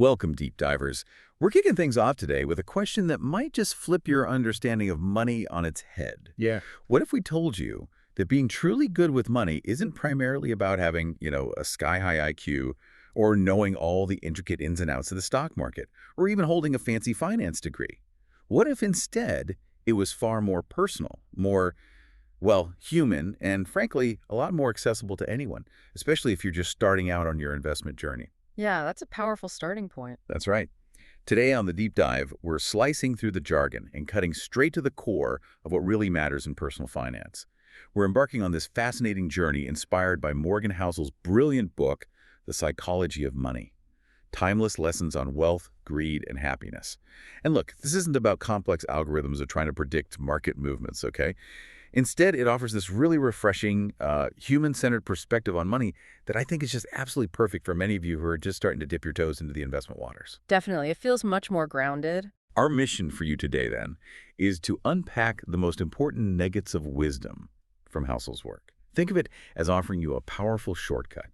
Welcome, deep divers. We're kicking things off today with a question that might just flip your understanding of money on its head. Yeah. What if we told you that being truly good with money isn't primarily about having, a sky-high IQ or knowing all the intricate ins and outs of the stock market or even holding a fancy finance degree? What if instead it was far more personal, more, well, human, and frankly, a lot more accessible to anyone, especially if you're just starting out on your investment journey? Yeah, that's a powerful starting point. That's right. Today on The Deep Dive, we're slicing through the jargon and cutting straight to the core of what really matters in personal finance. We're embarking on this fascinating journey inspired by Morgan Housel's brilliant book, The Psychology of Money: Timeless Lessons on Wealth, Greed, and Happiness. And look, this isn't about complex algorithms or trying to predict market movements, okay? Instead, it offers this really refreshing, human-centered perspective on money that I think is just absolutely perfect for many of you who are just starting to dip your toes into the investment waters. Definitely. It feels much more grounded. Our mission for you today, then, is to unpack the most important nuggets of wisdom from Housel's work. Think of it as offering you a powerful shortcut.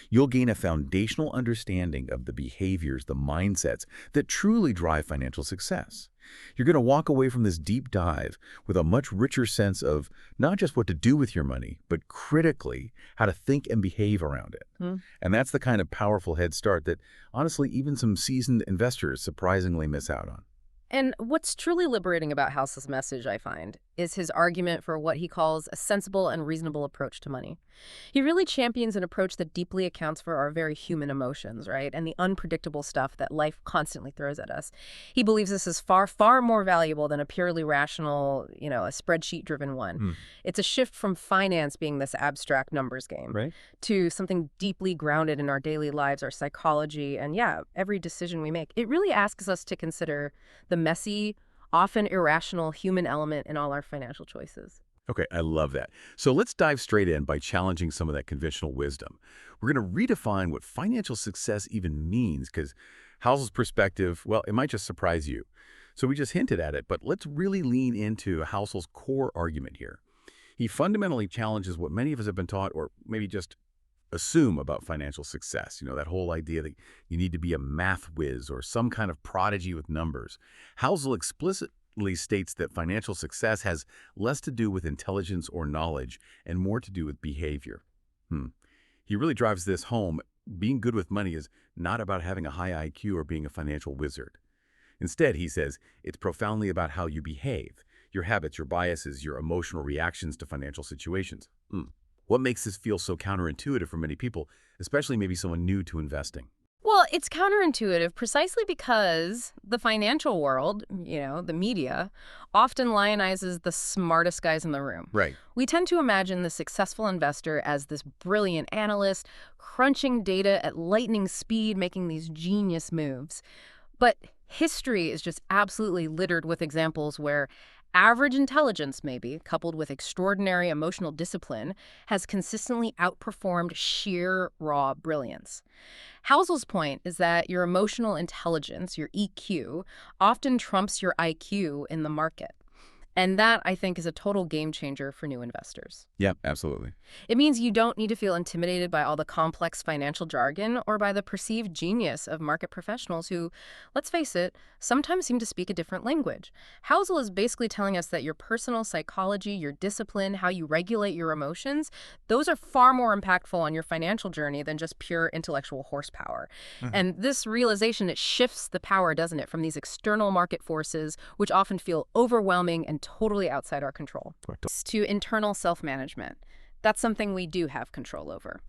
You'll gain a foundational understanding of the behaviors, the mindsets that truly drive financial success. You're going to walk away from this deep dive with a much richer sense of not just what to do with your money, but critically how to think and behave around it. And that's the kind of powerful head start that, honestly, even some seasoned investors surprisingly miss out on. And what's truly liberating about House's message, I find, is his argument for what he calls a sensible and reasonable approach to money. He really champions an approach that deeply accounts for our very human emotions, right? And the unpredictable stuff that life constantly throws at us. He believes this is far, far more valuable than a purely rational, a spreadsheet-driven one. It's a shift from finance being this abstract numbers game to something deeply grounded in our daily lives, our psychology, and every decision we make. It really asks us to consider the messy, often irrational human element in all our financial choices. Okay, I love that. So let's dive straight in by challenging some of that conventional wisdom. We're going to redefine what financial success even means, because Housel's perspective, well, it might just surprise you. So we just hinted at it, but let's really lean into Housel's core argument here. He fundamentally challenges what many of us have been taught, or maybe just assume about financial success. That whole idea that you need to be a math whiz or some kind of prodigy with numbers. Housel explicitly states that financial success has less to do with intelligence or knowledge and more to do with behavior. He really drives this home. Being good with money is not about having a high IQ or being a financial wizard. Instead, he says, it's profoundly about how you behave, your habits, your biases, your emotional reactions to financial situations. What makes this feel so counterintuitive for many people, especially maybe someone new to investing? Well, it's counterintuitive precisely because the financial world, the media, often lionizes the smartest guys in the room. Right. We tend to imagine the successful investor as this brilliant analyst, crunching data at lightning speed, making these genius moves. But history is just absolutely littered with examples where average intelligence, maybe, coupled with extraordinary emotional discipline, has consistently outperformed sheer raw brilliance. Housel's point is that your emotional intelligence, your EQ, often trumps your IQ in the market. And that, I think, is a total game changer for new investors. Yeah, absolutely. It means you don't need to feel intimidated by all the complex financial jargon or by the perceived genius of market professionals who, let's face it, sometimes seem to speak a different language. Housel is basically telling us that your personal psychology, your discipline, how you regulate your emotions, those are far more impactful on your financial journey than just pure intellectual horsepower. And this realization, it shifts the power, doesn't it, from these external market forces, which often feel overwhelming and totally outside our control, to internal self-management. That's something we do have control over.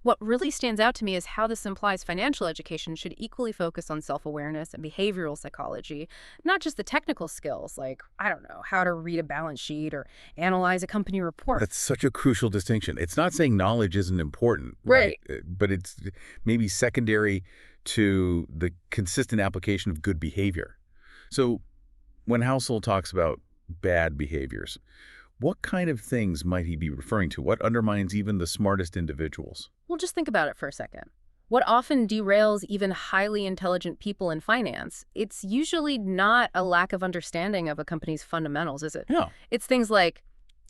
What really stands out to me is how this implies financial education should equally focus on self-awareness and behavioral psychology, not just the technical skills like, how to read a balance sheet or analyze a company report. That's such a crucial distinction. It's not saying knowledge isn't important, Right. But it's maybe secondary to the consistent application of good behavior. So when Housel talks about bad behaviors, what kind of things might he be referring to? What undermines even the smartest individuals? Well, just think about it for a second. What often derails even highly intelligent people in finance, it's usually not a lack of understanding of a company's fundamentals, is it? No. It's things like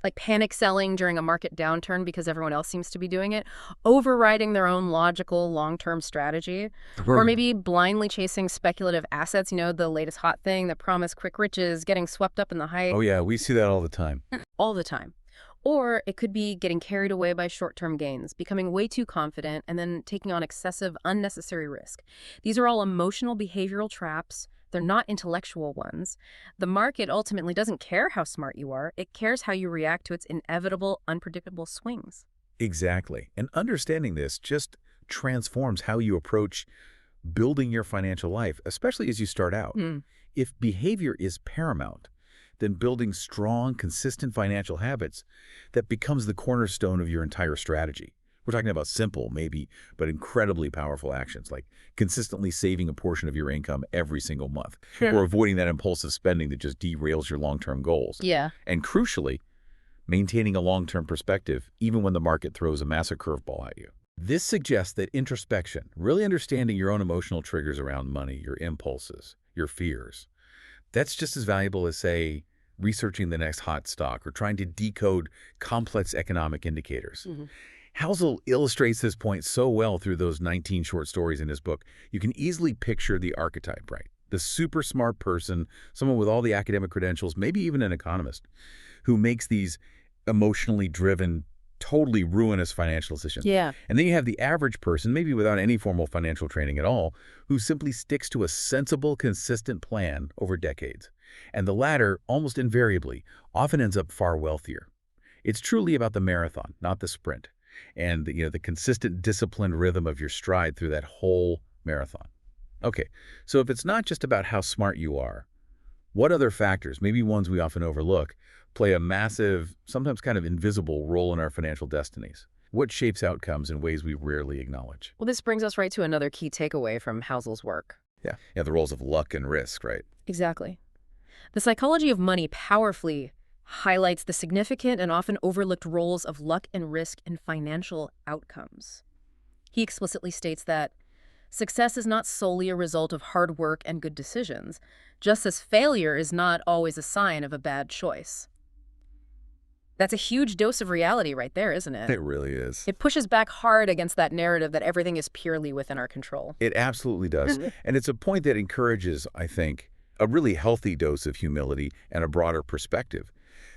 Like panic selling during a market downturn because everyone else seems to be doing it, overriding their own logical long-term strategy, or Right. maybe blindly chasing speculative assets, the latest hot thing that promise quick riches, getting swept up in the hype Oh, yeah, we see that all the time. all the time. Or it could be getting carried away by short-term gains, becoming way too confident, and then taking on excessive, unnecessary risk. These are all emotional behavioral traps. They're not intellectual ones. The market ultimately doesn't care how smart you are. It cares how you react to its inevitable, unpredictable swings. Exactly. And understanding this just transforms how you approach building your financial life, especially as you start out. Hmm. If behavior is paramount, then building strong, consistent financial habits, that becomes the cornerstone of your entire strategy. We're talking about simple, maybe, but incredibly powerful actions like consistently saving a portion of your income every single month, or avoiding that impulsive spending that just derails your long-term goals. Yeah. And crucially, maintaining a long-term perspective even when the market throws a massive curveball at you. This suggests that introspection, really understanding your own emotional triggers around money, your impulses, your fears, that's just as valuable as, say, researching the next hot stock or trying to decode complex economic indicators. Mhm. Housel illustrates this point so well through those 19 short stories in his book. You can easily picture the archetype, right? The super smart person, someone with all the academic credentials, maybe even an economist, who makes these emotionally driven, totally ruinous financial decisions. Yeah. And then you have the average person, maybe without any formal financial training at all, who simply sticks to a sensible, consistent plan over decades. And the latter, almost invariably, often ends up far wealthier. It's truly about the marathon, not the sprint, and the consistent, disciplined rhythm of your stride through that whole marathon. Okay, so if it's not just about how smart you are, what other factors, maybe ones we often overlook, play a massive, sometimes kind of invisible role in our financial destinies? What shapes outcomes in ways we rarely acknowledge? Well, this brings us right to another key takeaway from Housel's work. Yeah, the roles of luck and risk, right? Exactly. The psychology of money powerfully highlights the significant and often overlooked roles of luck and risk in financial outcomes. He explicitly states that success is not solely a result of hard work and good decisions, just as failure is not always a sign of a bad choice. That's a huge dose of reality right there, isn't it? It really is. It pushes back hard against that narrative that everything is purely within our control. It absolutely does. And it's a point that encourages, I think, a really healthy dose of humility and a broader perspective.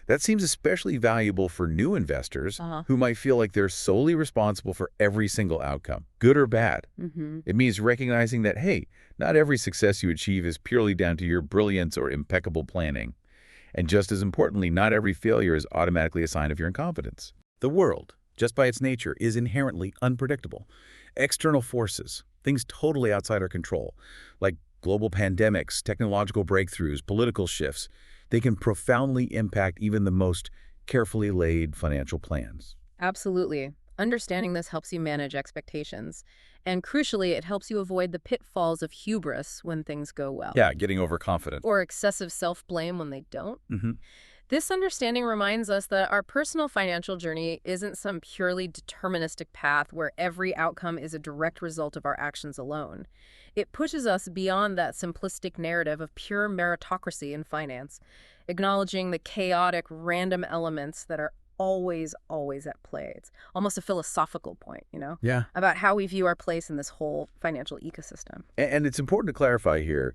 That seems especially valuable for new investors Uh-huh. who might feel like they're solely responsible for every single outcome, good or bad. Mm-hmm. It means recognizing that, hey, not every success you achieve is purely down to your brilliance or impeccable planning. And just as importantly, not every failure is automatically a sign of your incompetence. The world, just by its nature, is inherently unpredictable. External forces, things totally outside our control, like global pandemics, technological breakthroughs, political shifts, they can profoundly impact even the most carefully laid financial plans. Absolutely. Understanding this helps you manage expectations. And crucially, it helps you avoid the pitfalls of hubris when things go well, Yeah, getting overconfident. or excessive self-blame when they don't. Mm-hmm. This understanding reminds us that our personal financial journey isn't some purely deterministic path where every outcome is a direct result of our actions alone. It pushes us beyond that simplistic narrative of pure meritocracy in finance, acknowledging the chaotic, random elements that are always at play. It's almost a philosophical point, Yeah. about how we view our place in this whole financial ecosystem. And it's important to clarify here,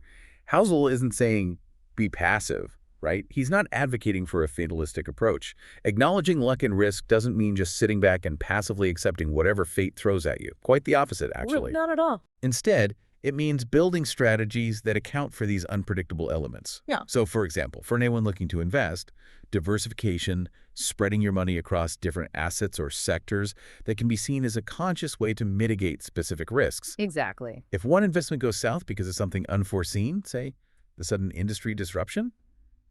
Housel isn't saying be passive, right? He's not advocating for a fatalistic approach. Acknowledging luck and risk doesn't mean just sitting back and passively accepting whatever fate throws at you. Quite the opposite, actually. Not at all. Instead, it means building strategies that account for these unpredictable elements. Yeah. So, for example, for anyone looking to invest, diversification, spreading your money across different assets or sectors, that can be seen as a conscious way to mitigate specific risks. Exactly. If one investment goes south because of something unforeseen, say the sudden industry disruption,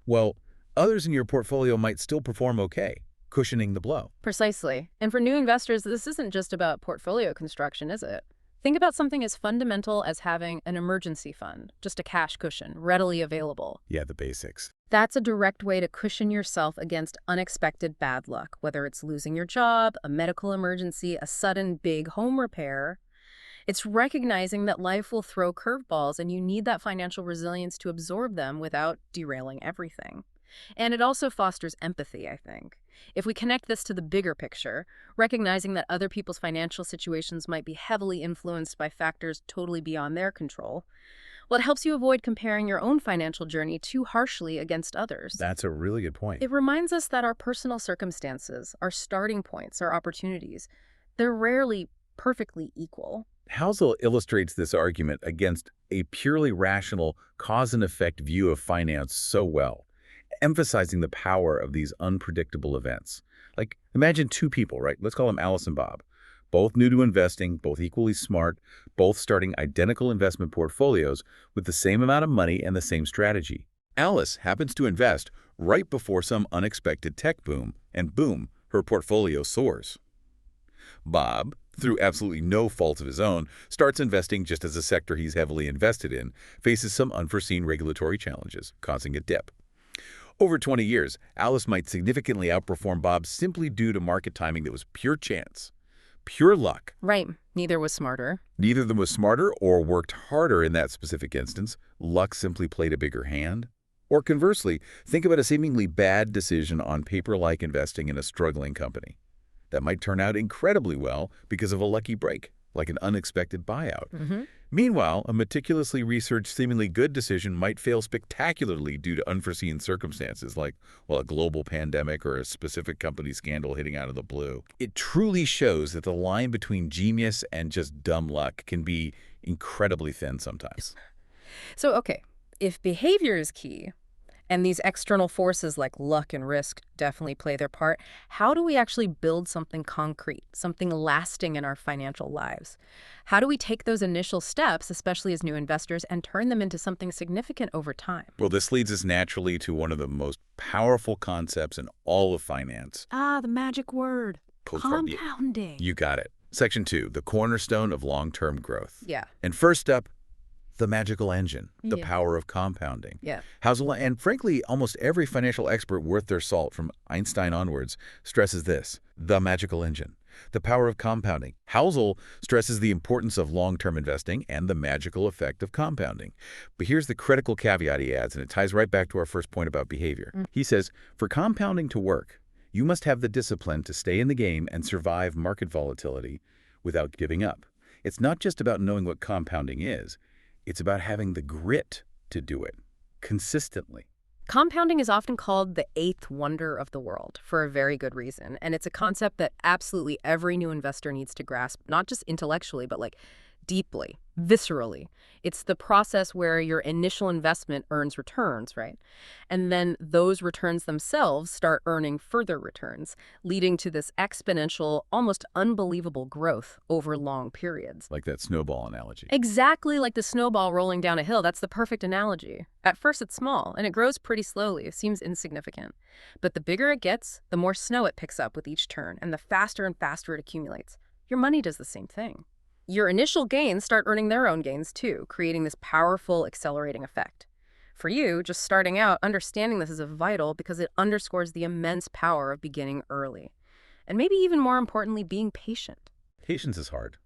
well, others in your portfolio might still perform okay, cushioning the blow. Precisely. And for new investors, this isn't just about portfolio construction, is it? Think about something as fundamental as having an emergency fund, just a cash cushion, readily available. Yeah, the basics. That's a direct way to cushion yourself against unexpected bad luck, whether it's losing your job, a medical emergency, a sudden big home repair. It's recognizing that life will throw curveballs and you need that financial resilience to absorb them without derailing everything. And it also fosters empathy, I think. If we connect this to the bigger picture, recognizing that other people's financial situations might be heavily influenced by factors totally beyond their control, well, it helps you avoid comparing your own financial journey too harshly against others. That's a really good point. It reminds us that our personal circumstances, our starting points, our opportunities, they're rarely perfectly equal. Housel illustrates this argument against a purely rational cause and effect view of finance so well, emphasizing the power of these unpredictable events. Like, imagine two people, right? Let's call them Alice and Bob. Both new to investing, both equally smart, both starting identical investment portfolios with the same amount of money and the same strategy. Alice happens to invest right before some unexpected tech boom, and boom, her portfolio soars. Bob, through absolutely no fault of his own, starts investing just as a sector he's heavily invested in faces some unforeseen regulatory challenges, causing a dip. Over 20 years, Alice might significantly outperform Bob simply due to market timing that was pure chance. Pure luck. Right. Neither was smarter. Neither of them was smarter or worked harder in that specific instance. Luck simply played a bigger hand. Or conversely, think about a seemingly bad decision on paper like investing in a struggling company. That might turn out incredibly well because of a lucky break, like an unexpected buyout. Meanwhile, a meticulously researched, seemingly good decision might fail spectacularly due to unforeseen circumstances like, well, a global pandemic or a specific company scandal hitting out of the blue. It truly shows that the line between genius and just dumb luck can be incredibly thin sometimes. So, okay, if behavior is key, and these external forces like luck and risk definitely play their part, how do we actually build something concrete, something lasting in our financial lives? How do we take those initial steps, especially as new investors, and turn them into something significant over time? Well, this leads us naturally to one of the most powerful concepts in all of finance. Ah, the magic word. Compounding. You got it. Section 2, the cornerstone of long-term growth. Yeah. And first up, the magical engine, the power of compounding. Yeah. Housel, and frankly, almost every financial expert worth their salt from Einstein onwards stresses this, the magical engine, the power of compounding. Housel stresses the importance of long-term investing and the magical effect of compounding. But here's the critical caveat he adds, and it ties right back to our first point about behavior. He says, for compounding to work, you must have the discipline to stay in the game and survive market volatility without giving up. It's not just about knowing what compounding is. It's about having the grit to do it consistently. Compounding is often called the eighth wonder of the world for a very good reason. And it's a concept that absolutely every new investor needs to grasp, not just intellectually, but like deeply, viscerally. It's the process where your initial investment earns returns, right? And then those returns themselves start earning further returns, leading to this exponential, almost unbelievable growth over long periods. Like that snowball analogy. Exactly like the snowball rolling down a hill. That's the perfect analogy. At first it's small, and it grows pretty slowly. It seems insignificant. But the bigger it gets, the more snow it picks up with each turn, and the faster and faster it accumulates. Your money does the same thing. Your initial gains start earning their own gains too, creating this powerful accelerating effect. For you, just starting out, understanding this is vital because it underscores the immense power of beginning early. And maybe even more importantly, being patient. Patience is hard.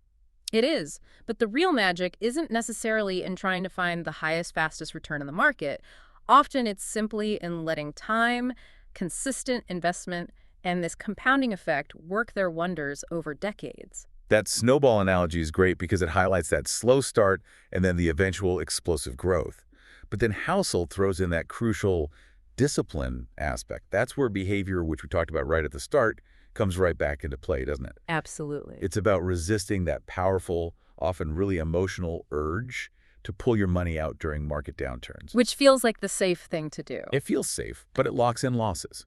It is, but the real magic isn't necessarily in trying to find the highest, fastest return in the market. Often it's simply in letting time, consistent investment, and this compounding effect work their wonders over decades. That snowball analogy is great because it highlights that slow start and then the eventual explosive growth. But then Housel throws in that crucial discipline aspect. That's where behavior, which we talked about right at the start, comes right back into play, doesn't it? Absolutely. It's about resisting that powerful, often really emotional urge to pull your money out during market downturns. Which feels like the safe thing to do. It feels safe, but it locks in losses.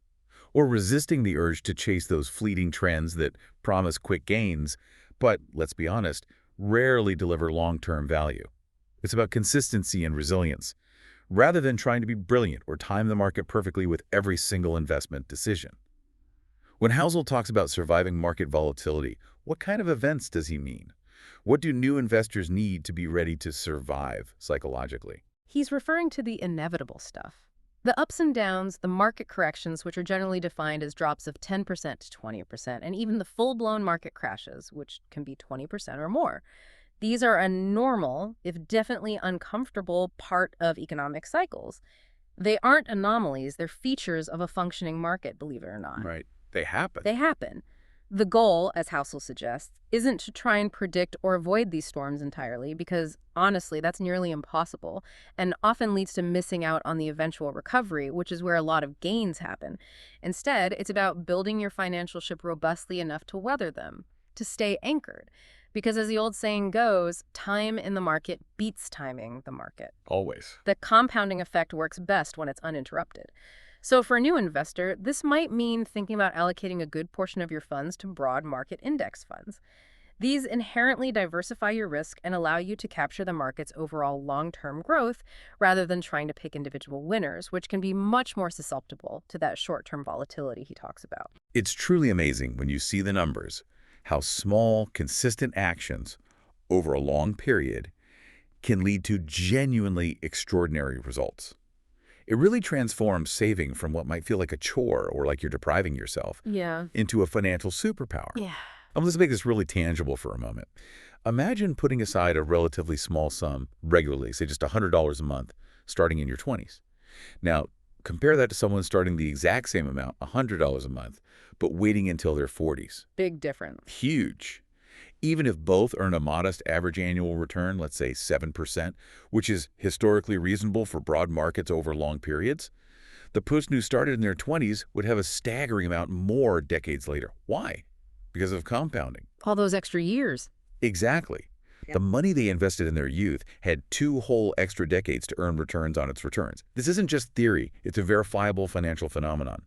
Or resisting the urge to chase those fleeting trends that promise quick gains, but, let's be honest, rarely deliver long-term value. It's about consistency and resilience, rather than trying to be brilliant or time the market perfectly with every single investment decision. When Housel talks about surviving market volatility, what kind of events does he mean? What do new investors need to be ready to survive psychologically? He's referring to the inevitable stuff. The ups and downs, the market corrections, which are generally defined as drops of 10% to 20%, and even the full-blown market crashes, which can be 20% or more. These are a normal, if definitely uncomfortable, part of economic cycles. They aren't anomalies, they're features of a functioning market, believe it or not. Right. They happen. They happen. The goal, as Housel suggests, isn't to try and predict or avoid these storms entirely because, honestly, that's nearly impossible and often leads to missing out on the eventual recovery, which is where a lot of gains happen. Instead, it's about building your financial ship robustly enough to weather them, to stay anchored. Because as the old saying goes, time in the market beats timing the market. Always. The compounding effect works best when it's uninterrupted. So for a new investor, this might mean thinking about allocating a good portion of your funds to broad market index funds. These inherently diversify your risk and allow you to capture the market's overall long-term growth rather than trying to pick individual winners, which can be much more susceptible to that short-term volatility he talks about. It's truly amazing when you see the numbers, how small, consistent actions over a long period can lead to genuinely extraordinary results. It really transforms saving from what might feel like a chore or like you're depriving yourself Yeah. into a financial superpower. Yeah. Let's make this really tangible for a moment. Imagine putting aside a relatively small sum regularly, say just $100 a month, starting in your 20s. Now, compare that to someone starting the exact same amount, $100 a month, but waiting until their 40s. Big difference. Huge. Even if both earn a modest average annual return, let's say 7%, which is historically reasonable for broad markets over long periods, the person who started in their 20s would have a staggering amount more decades later. Why? Because of compounding. All those extra years. Exactly. The money they invested in their youth had 2 whole extra decades to earn returns on its returns. This isn't just theory, it's a verifiable financial phenomenon.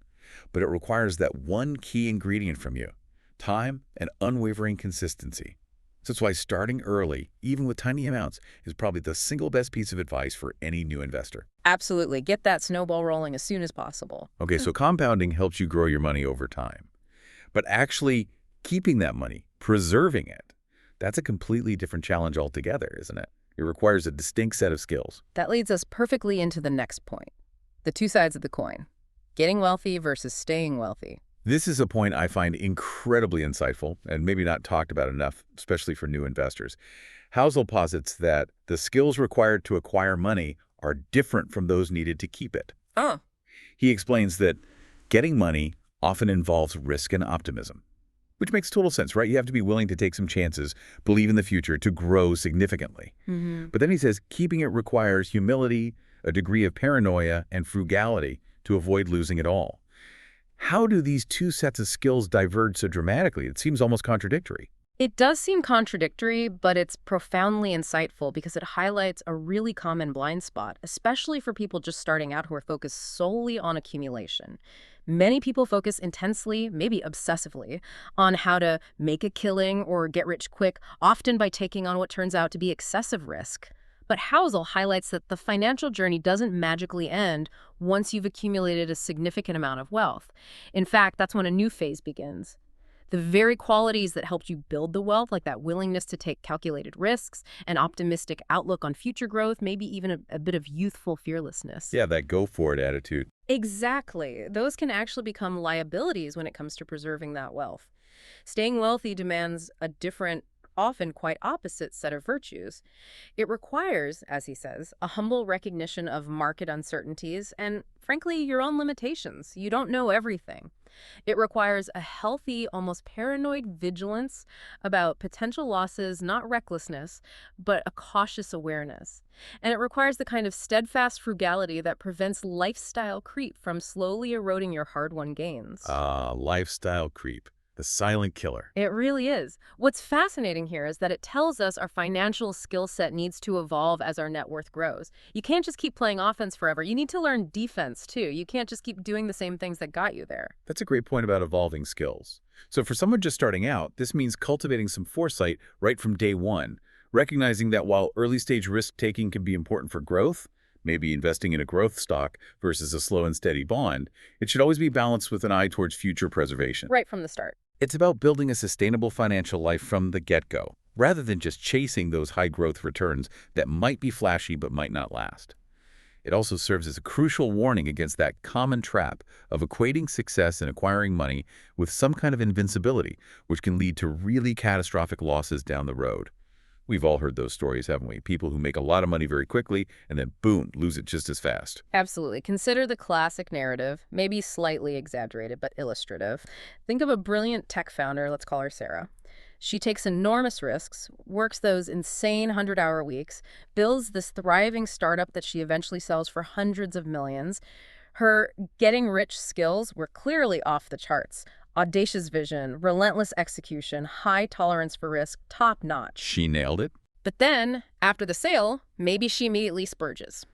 But it requires that one key ingredient from you: time and unwavering consistency. So that's why starting early, even with tiny amounts, is probably the single best piece of advice for any new investor. Absolutely. Get that snowball rolling as soon as possible. Okay, so compounding helps you grow your money over time. But actually keeping that money, preserving it, that's a completely different challenge altogether, isn't it? It requires a distinct set of skills. That leads us perfectly into the next point. The two sides of the coin. Getting wealthy versus staying wealthy. This is a point I find incredibly insightful and maybe not talked about enough, especially for new investors. Housel posits that the skills required to acquire money are different from those needed to keep it. Oh. He explains that getting money often involves risk and optimism, which makes total sense, right? You have to be willing to take some chances, believe in the future to grow significantly. But then he says keeping it requires humility, a degree of paranoia, and frugality to avoid losing it all. How do these two sets of skills diverge so dramatically? It seems almost contradictory. It does seem contradictory, but it's profoundly insightful because it highlights a really common blind spot, especially for people just starting out who are focused solely on accumulation. Many people focus intensely, maybe obsessively, on how to make a killing or get rich quick, often by taking on what turns out to be excessive risk. But Housel highlights that the financial journey doesn't magically end once you've accumulated a significant amount of wealth. In fact, that's when a new phase begins. The very qualities that helped you build the wealth, like that willingness to take calculated risks, an optimistic outlook on future growth, maybe even a bit of youthful fearlessness. Yeah, that go-for-it attitude. Exactly. Those can actually become liabilities when it comes to preserving that wealth. Staying wealthy demands a different, often quite opposite set of virtues. It requires, as he says, a humble recognition of market uncertainties and, frankly, your own limitations. You don't know everything. It requires a healthy, almost paranoid vigilance about potential losses, not recklessness, but a cautious awareness. And it requires the kind of steadfast frugality that prevents lifestyle creep from slowly eroding your hard-won gains. Lifestyle creep. The silent killer. It really is. What's fascinating here is that it tells us our financial skill set needs to evolve as our net worth grows. You can't just keep playing offense forever. You need to learn defense, too. You can't just keep doing the same things that got you there. That's a great point about evolving skills. So for someone just starting out, this means cultivating some foresight right from day one, recognizing that while early-stage risk-taking can be important for growth, maybe investing in a growth stock versus a slow and steady bond, it should always be balanced with an eye towards future preservation. Right from the start. It's about building a sustainable financial life from the get-go, rather than just chasing those high-growth returns that might be flashy but might not last. It also serves as a crucial warning against that common trap of equating success in acquiring money with some kind of invincibility, which can lead to really catastrophic losses down the road. We've all heard those stories, haven't we? People who make a lot of money very quickly and then, boom, lose it just as fast. Absolutely. Consider the classic narrative, maybe slightly exaggerated, but illustrative. Think of a brilliant tech founder, let's call her Sarah. She takes enormous risks, works those insane 100-hour weeks, builds this thriving startup that she eventually sells for hundreds of millions. Her getting rich skills were clearly off the charts. Audacious vision, relentless execution, high tolerance for risk, top notch. She nailed it. But then, after the sale, maybe she immediately spurges.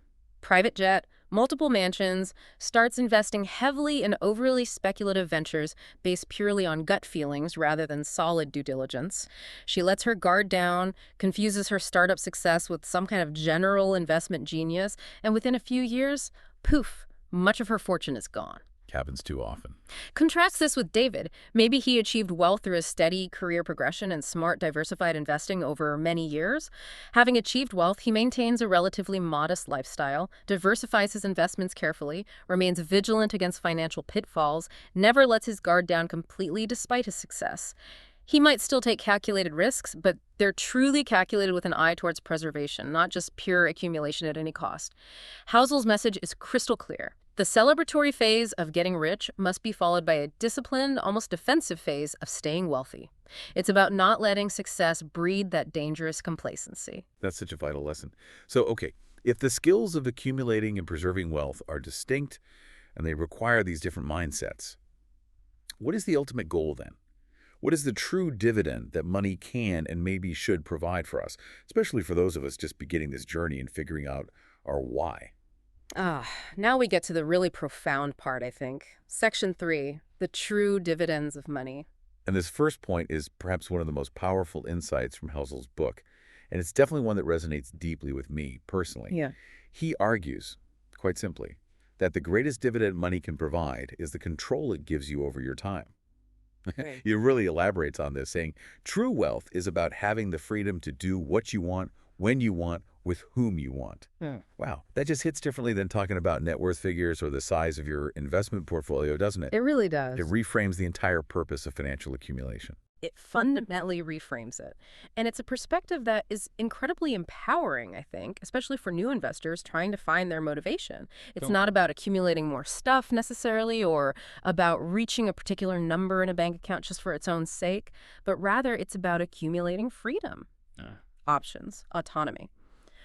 Private jet, multiple mansions, starts investing heavily in overly speculative ventures based purely on gut feelings rather than solid due diligence. She lets her guard down, confuses her startup success with some kind of general investment genius, and within a few years, poof, much of her fortune is gone. Happens too often. Contrast this with David. Maybe he achieved wealth through a steady career progression and smart, diversified investing over many years. Having achieved wealth, he maintains a relatively modest lifestyle, diversifies his investments carefully, remains vigilant against financial pitfalls, never lets his guard down completely despite his success. He might still take calculated risks, but they're truly calculated with an eye towards preservation, not just pure accumulation at any cost. Housel's message is crystal clear. The celebratory phase of getting rich must be followed by a disciplined, almost defensive phase of staying wealthy. It's about not letting success breed that dangerous complacency. That's such a vital lesson. So, okay, if the skills of accumulating and preserving wealth are distinct and they require these different mindsets, what is the ultimate goal then? What is the true dividend that money can and maybe should provide for us, especially for those of us just beginning this journey and figuring out our why? Now we get to the really profound part, I think. Section 3, the true dividends of money. And this first point is perhaps one of the most powerful insights from Housel's book, and it's definitely one that resonates deeply with me personally. Yeah. He argues, quite simply, that the greatest dividend money can provide is the control it gives you over your time. Right. He really elaborates on this, saying, true wealth is about having the freedom to do what you want, when you want, with whom you want. Yeah. Wow, that just hits differently than talking about net worth figures or the size of your investment portfolio, doesn't it? It really does. It reframes the entire purpose of financial accumulation. It fundamentally reframes it. And it's a perspective that is incredibly empowering, I think, especially for new investors trying to find their motivation. It's not about accumulating more stuff necessarily or about reaching a particular number in a bank account just for its own sake, but rather it's about accumulating freedom, options, autonomy.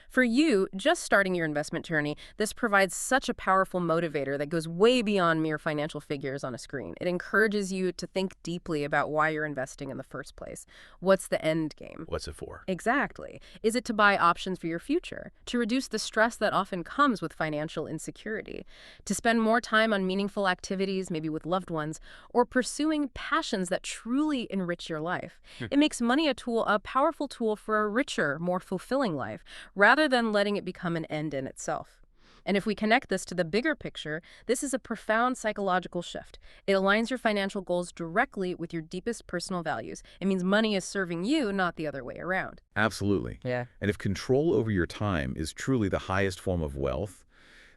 For you, just starting your investment journey, this provides such a powerful motivator that goes way beyond mere financial figures on a screen. It encourages you to think deeply about why you're investing in the first place. What's the end game? What's it for? Exactly. Is it to buy options for your future? To reduce the stress that often comes with financial insecurity? To spend more time on meaningful activities, maybe with loved ones, or pursuing passions that truly enrich your life? It makes money a powerful tool for a richer, more fulfilling life, rather than letting it become an end in itself. And if we connect this to the bigger picture, this is a profound psychological shift. It aligns your financial goals directly with your deepest personal values. It means money is serving you, not the other way around. Absolutely. Yeah. And if control over your time is truly the highest form of wealth,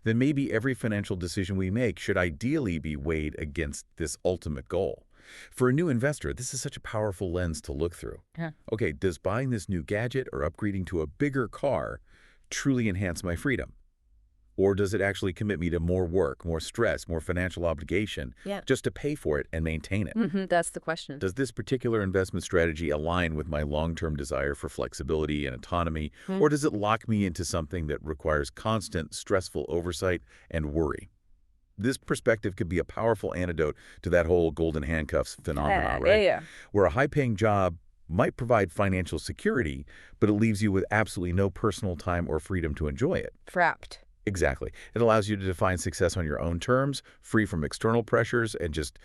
then maybe every financial decision we make should ideally be weighed against this ultimate goal. For a new investor, this is such a powerful lens to look through. Yeah. Okay, does buying this new gadget or upgrading to a bigger car truly enhance my freedom? Or does it actually commit me to more work, more stress, more financial obligation just to pay for it and maintain it? That's the question. Does this particular investment strategy align with my long-term desire for flexibility and autonomy, or does it lock me into something that requires constant, stressful oversight and worry? This perspective could be a powerful antidote to that whole golden handcuffs phenomenon, right? Yeah. Where a high-paying job might provide financial security, but it leaves you with absolutely no personal time or freedom to enjoy it. Trapped. Exactly. It allows you to define success on your own terms, free from external pressures and just,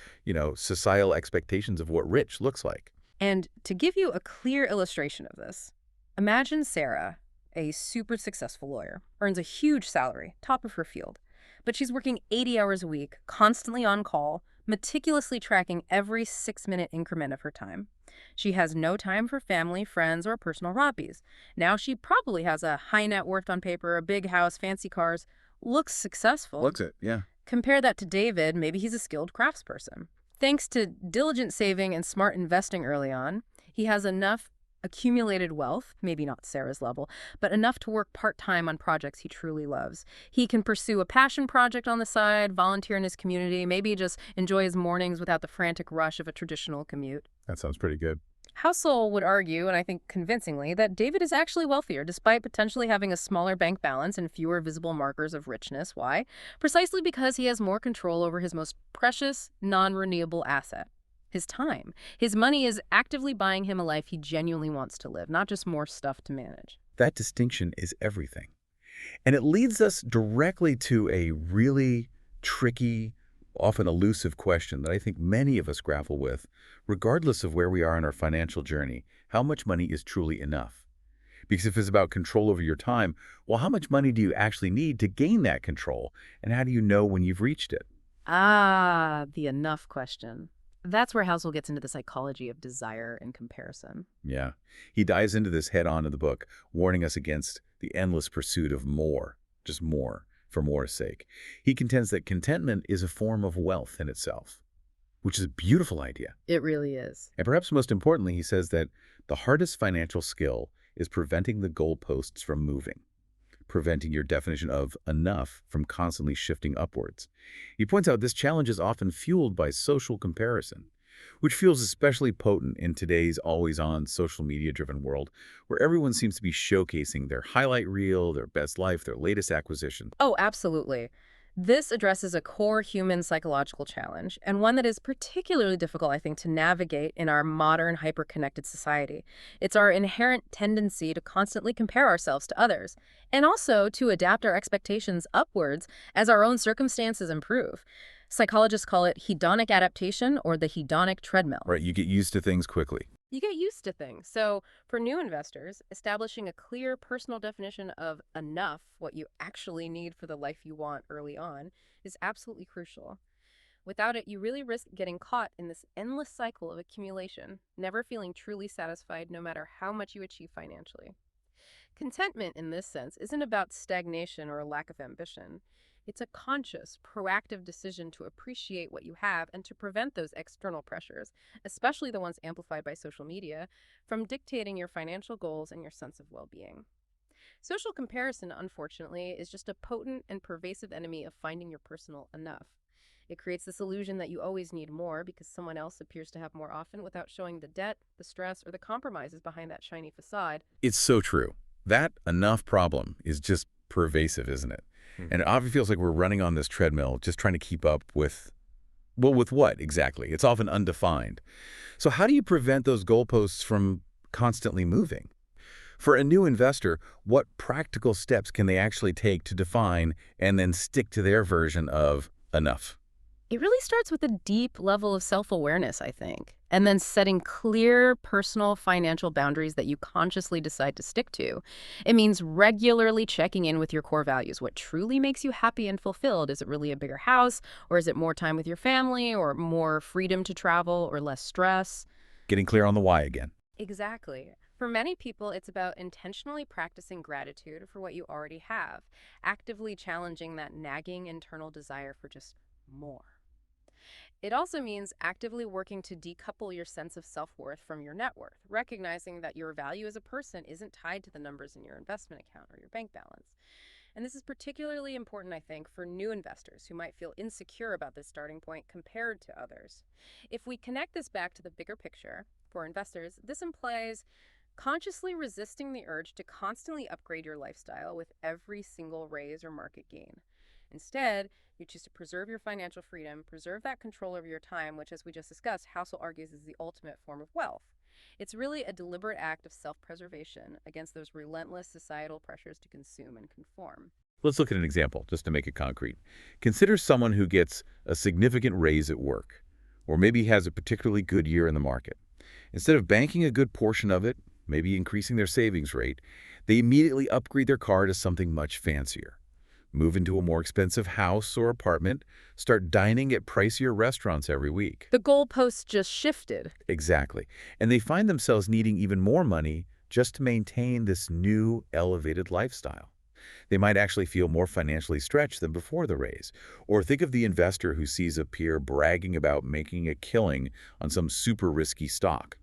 societal expectations of what rich looks like. And to give you a clear illustration of this, imagine Sarah, a super successful lawyer, earns a huge salary, top of her field. But she's working 80 hours a week, constantly on call, meticulously tracking every 6-minute increment of her time. She has no time for family, friends, or personal hobbies. Now she probably has a high net worth on paper, a big house, fancy cars, looks successful. Looks it, yeah. Compare that to David, maybe he's a skilled craftsperson. Thanks to diligent saving and smart investing early on, he has enough accumulated wealth, maybe not Sarah's level, but enough to work part-time on projects he truly loves. He can pursue a passion project on the side, volunteer in his community, maybe just enjoy his mornings without the frantic rush of a traditional commute. That sounds pretty good. Housel would argue, and I think convincingly, that David is actually wealthier despite potentially having a smaller bank balance and fewer visible markers of richness. Why? Precisely because he has more control over his most precious, non-renewable asset, his time. His money is actively buying him a life he genuinely wants to live, not just more stuff to manage. That distinction is everything. And it leads us directly to a really tricky, often elusive question that I think many of us grapple with, regardless of where we are in our financial journey. How much money is truly enough? Because if it's about control over your time, well, how much money do you actually need to gain that control? And how do you know when you've reached it? Ah, the enough question. That's where Housel gets into the psychology of desire and comparison. Yeah. He dives into this head on in the book, warning us against the endless pursuit of more, just more, for more's sake. He contends that contentment is a form of wealth in itself, which is a beautiful idea. It really is. And perhaps most importantly, he says that the hardest financial skill is preventing the goalposts from moving, preventing your definition of enough from constantly shifting upwards. He points out this challenge is often fueled by social comparison, which feels especially potent in today's always-on social media-driven world, where everyone seems to be showcasing their highlight reel, their best life, their latest acquisition. Oh, absolutely. This addresses a core human psychological challenge, and one that is particularly difficult, I think, to navigate in our modern, hyper-connected society. It's our inherent tendency to constantly compare ourselves to others, and also to adapt our expectations upwards as our own circumstances improve. Psychologists call it hedonic adaptation or the hedonic treadmill. Right, you get used to things quickly. You get used to things. So for new investors, establishing a clear personal definition of enough, what you actually need for the life you want early on, is absolutely crucial. Without it, you really risk getting caught in this endless cycle of accumulation, never feeling truly satisfied no matter how much you achieve financially. Contentment, in this sense, isn't about stagnation or a lack of ambition. It's a conscious, proactive decision to appreciate what you have and to prevent those external pressures, especially the ones amplified by social media, from dictating your financial goals and your sense of well-being. Social comparison, unfortunately, is just a potent and pervasive enemy of finding your personal enough. It creates this illusion that you always need more because someone else appears to have more often without showing the debt, the stress, or the compromises behind that shiny facade. It's so true. That enough problem is just pervasive, isn't it? And it often feels like we're running on this treadmill, just trying to keep up with, well, with what exactly? It's often undefined. So how do you prevent those goalposts from constantly moving? For a new investor, what practical steps can they actually take to define and then stick to their version of enough? It really starts with a deep level of self-awareness, I think, and then setting clear personal financial boundaries that you consciously decide to stick to. It means regularly checking in with your core values. What truly makes you happy and fulfilled? Is it really a bigger house, or is it more time with your family, or more freedom to travel, or less stress? Getting clear on the why again. Exactly. For many people, it's about intentionally practicing gratitude for what you already have, actively challenging that nagging internal desire for just more. It also means actively working to decouple your sense of self-worth from your net worth, recognizing that your value as a person isn't tied to the numbers in your investment account or your bank balance. And this is particularly important, I think, for new investors who might feel insecure about this starting point compared to others. If we connect this back to the bigger picture, for investors, this implies consciously resisting the urge to constantly upgrade your lifestyle with every single raise or market gain. Instead, you choose to preserve your financial freedom, preserve that control over your time, which, as we just discussed, Housel argues is the ultimate form of wealth. It's really a deliberate act of self-preservation against those relentless societal pressures to consume and conform. Let's look at an example, just to make it concrete. Consider someone who gets a significant raise at work, or maybe has a particularly good year in the market. Instead of banking a good portion of it, maybe increasing their savings rate, they immediately upgrade their car to something much fancier. Move into a more expensive house or apartment, start dining at pricier restaurants every week. The goalposts just shifted. Exactly. And they find themselves needing even more money just to maintain this new, elevated lifestyle. They might actually feel more financially stretched than before the raise. Or think of the investor who sees a peer bragging about making a killing on some super risky stock.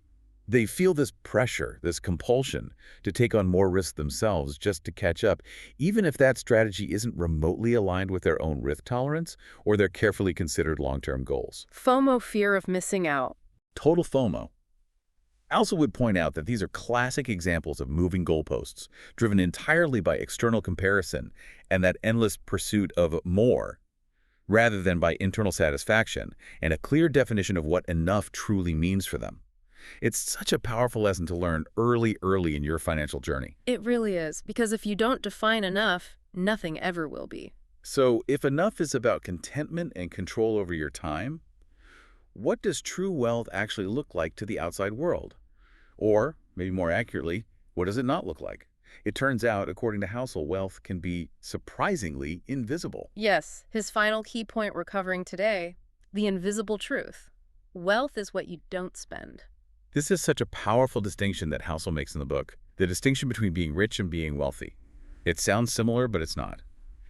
They feel this pressure, this compulsion to take on more risk themselves just to catch up, even if that strategy isn't remotely aligned with their own risk tolerance or their carefully considered long-term goals. FOMO, fear of missing out. Total FOMO. I also would point out that these are classic examples of moving goalposts, driven entirely by external comparison and that endless pursuit of more, rather than by internal satisfaction and a clear definition of what enough truly means for them. It's such a powerful lesson to learn early in your financial journey. It really is, because if you don't define enough, nothing ever will be. So if enough is about contentment and control over your time, what does true wealth actually look like to the outside world? Or, maybe more accurately, what does it not look like? It turns out, according to Housel, wealth can be surprisingly invisible. Yes, his final key point we're covering today, the invisible truth. Wealth is what you don't spend. This is such a powerful distinction that Housel makes in the book, the distinction between being rich and being wealthy. It sounds similar, but it's not.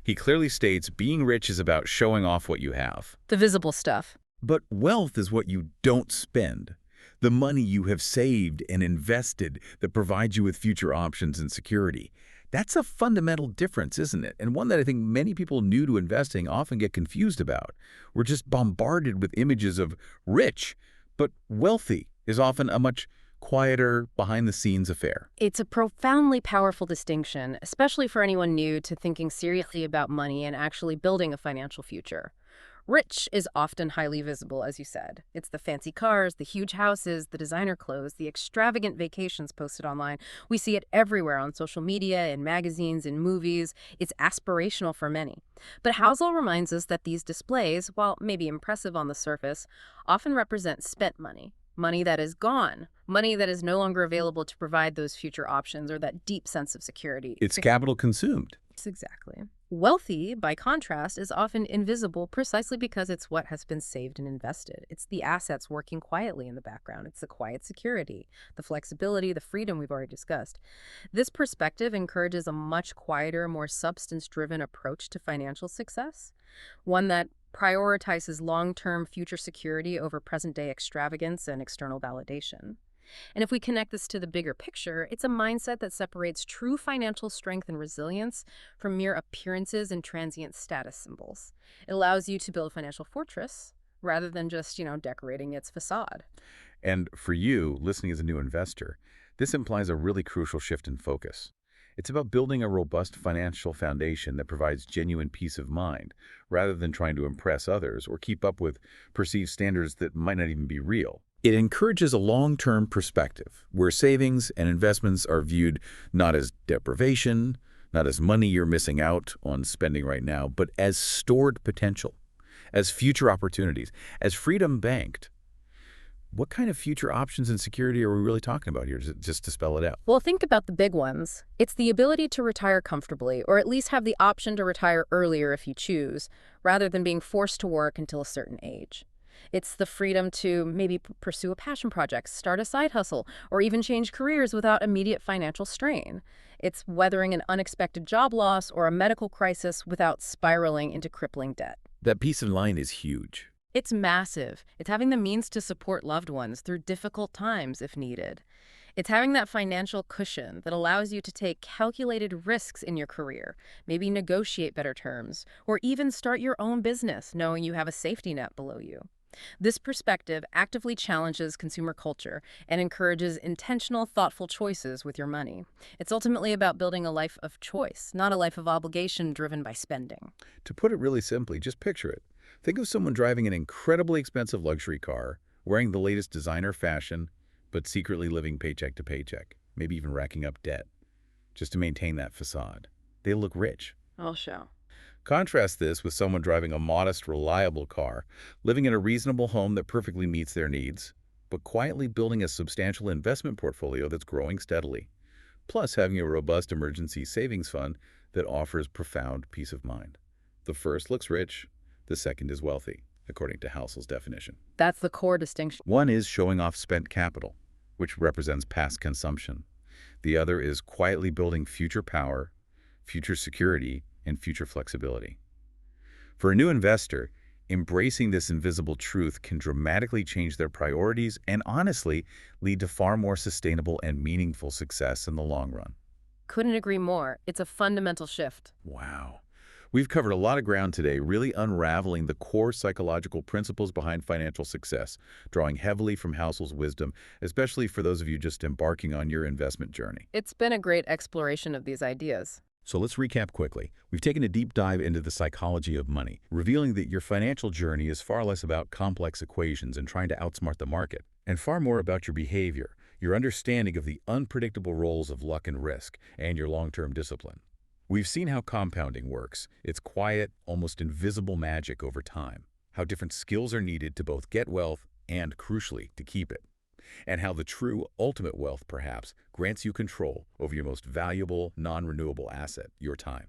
He clearly states being rich is about showing off what you have. The visible stuff. But wealth is what you don't spend. The money you have saved and invested that provides you with future options and security. That's a fundamental difference, isn't it? And one that I think many people new to investing often get confused about. We're just bombarded with images of rich, but wealthy is often a much quieter, behind-the-scenes affair. It's a profoundly powerful distinction, especially for anyone new to thinking seriously about money and actually building a financial future. Rich is often highly visible, as you said. It's the fancy cars, the huge houses, the designer clothes, the extravagant vacations posted online. We see it everywhere on social media, in magazines, in movies. It's aspirational for many. But Housel reminds us that these displays, while maybe impressive on the surface, often represent spent money. Money that is gone. Money that is no longer available to provide those future options or that deep sense of security. It's capital consumed. Exactly. Wealthy, by contrast, is often invisible precisely because it's what has been saved and invested. It's the assets working quietly in the background. It's the quiet security, the flexibility, the freedom we've already discussed. This perspective encourages a much quieter, more substance-driven approach to financial success, one that prioritizes long-term future security over present-day extravagance and external validation. And if we connect this to the bigger picture, it's a mindset that separates true financial strength and resilience from mere appearances and transient status symbols. It allows you to build a financial fortress rather than just, decorating its facade. And for you, listening as a new investor, this implies a really crucial shift in focus. It's about building a robust financial foundation that provides genuine peace of mind, rather than trying to impress others or keep up with perceived standards that might not even be real. It encourages a long-term perspective, where savings and investments are viewed not as deprivation, not as money you're missing out on spending right now, but as stored potential, as future opportunities, as freedom banked. What kind of future options and security are we really talking about here, just to spell it out? Well, think about the big ones. It's the ability to retire comfortably, or at least have the option to retire earlier if you choose, rather than being forced to work until a certain age. It's the freedom to maybe pursue a passion project, start a side hustle, or even change careers without immediate financial strain. It's weathering an unexpected job loss or a medical crisis without spiraling into crippling debt. That peace of mind is huge. It's massive. It's having the means to support loved ones through difficult times if needed. It's having that financial cushion that allows you to take calculated risks in your career, maybe negotiate better terms, or even start your own business knowing you have a safety net below you. This perspective actively challenges consumer culture and encourages intentional, thoughtful choices with your money. It's ultimately about building a life of choice, not a life of obligation driven by spending. To put it really simply, just picture it. Think of someone driving an incredibly expensive luxury car, wearing the latest designer fashion, but secretly living paycheck to paycheck, maybe even racking up debt, just to maintain that facade. They look rich. I'll show. Contrast this with someone driving a modest, reliable car, living in a reasonable home that perfectly meets their needs, but quietly building a substantial investment portfolio that's growing steadily, plus having a robust emergency savings fund that offers profound peace of mind. The first looks rich, the second is wealthy, according to Housel's definition. That's the core distinction. One is showing off spent capital, which represents past consumption. The other is quietly building future power, future security, and future flexibility. For a new investor, Embracing this invisible truth can dramatically change their priorities and honestly lead to far more sustainable and meaningful success in the long run. Couldn't agree more. It's a fundamental shift. Wow. We've covered a lot of ground today, really unraveling the core psychological principles behind financial success, drawing heavily from Housel's wisdom, especially for those of you just embarking on your investment journey. It's been a great exploration of these ideas. So let's recap quickly. We've taken a deep dive into the psychology of money, revealing that your financial journey is far less about complex equations and trying to outsmart the market, and far more about your behavior, your understanding of the unpredictable roles of luck and risk, and your long-term discipline. We've seen how compounding works, its quiet, almost invisible magic over time, how different skills are needed to both get wealth and, crucially, to keep it, and how the true ultimate wealth, perhaps, grants you control over your most valuable, non-renewable asset, your time.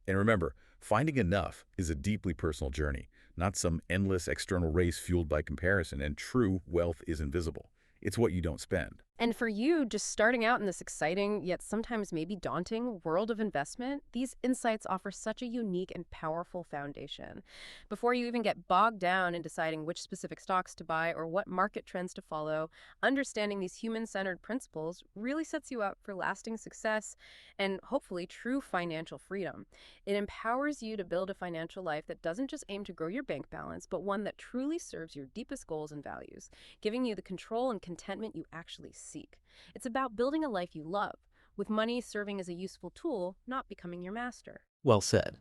And remember, finding enough is a deeply personal journey, not some endless external race fueled by comparison, and true wealth is invisible. It's what you don't spend. And for you, just starting out in this exciting, yet sometimes maybe daunting world of investment, these insights offer such a unique and powerful foundation. Before you even get bogged down in deciding which specific stocks to buy or what market trends to follow, understanding these human-centered principles really sets you up for lasting success and hopefully true financial freedom. It empowers you to build a financial life that doesn't just aim to grow your bank balance, but one that truly serves your deepest goals and values, giving you the control and contentment you actually seek. It's about building a life you love, with money serving as a useful tool, not becoming your master. Well said.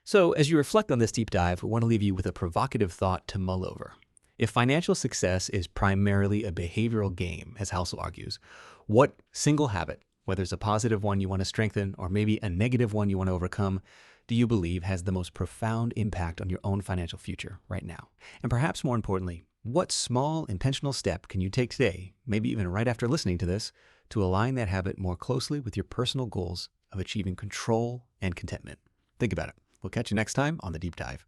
So, as you reflect on this deep dive, we want to leave you with a provocative thought to mull over. If financial success is primarily a behavioral game, as Housel argues, what single habit, whether it's a positive one you want to strengthen or maybe a negative one you want to overcome, do you believe has the most profound impact on your own financial future right now? And perhaps more importantly, what small intentional step can you take today, maybe even right after listening to this, to align that habit more closely with your personal goals of achieving control and contentment? Think about it. We'll catch you next time on The Deep Dive.